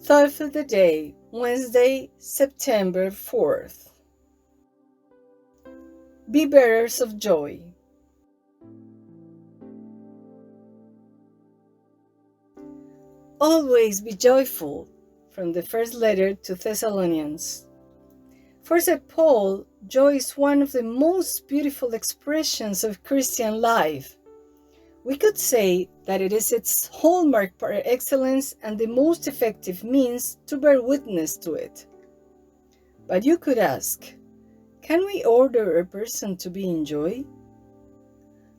Thought for the day, Wednesday, September 4th. Be bearers of joy. Always be joyful, from the first letter to Thessalonians. For St. Paul, joy is one of the most beautiful expressions of Christian life. We could say that it is its hallmark par excellence and the most effective means to bear witness to it. But you could ask, can we order a person to be in joy?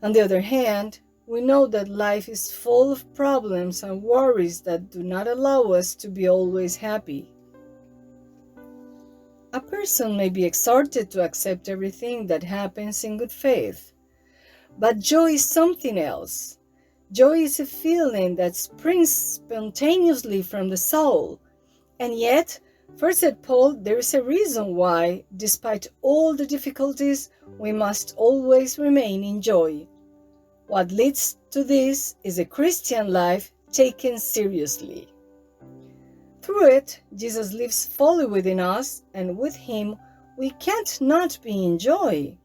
On the other hand, we know that life is full of problems and worries that do not allow us to be always happy. A person may be exhorted to accept everything that happens in good faith. But joy is something else. Joy is a feeling that springs spontaneously from the soul. And yet, for St. Paul, there is a reason why, despite all the difficulties, we must always remain in joy. What leads to this is a Christian life taken seriously. Through it, Jesus lives fully within us, and with him, we can't not be in joy.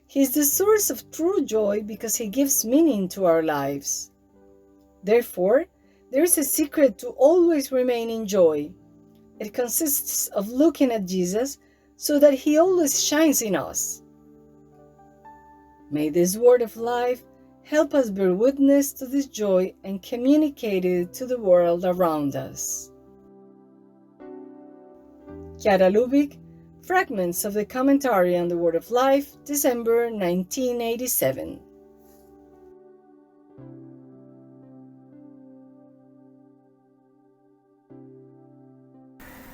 He is the source of true joy because he gives meaning to our lives. Therefore, there is a secret to always remain in joy. It consists of looking at Jesus so that he always shines in us. May this word of life help us bear witness to this joy and communicate it to the world around us. Chiara Lubich, Fragments of the Commentary on the Word of Life, December 1987.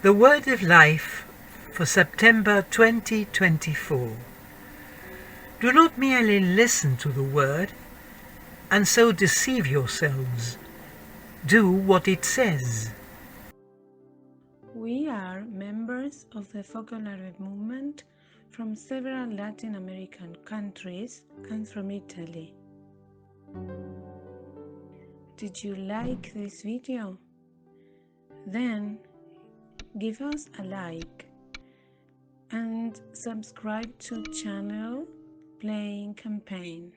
The Word of Life for September 2024. Do not merely listen to the Word and so deceive yourselves. Do what it says. We are members of the Focolare movement from several Latin American countries and from Italy. Did you like this video? Then give us a like and subscribe to channel Playing Campaign.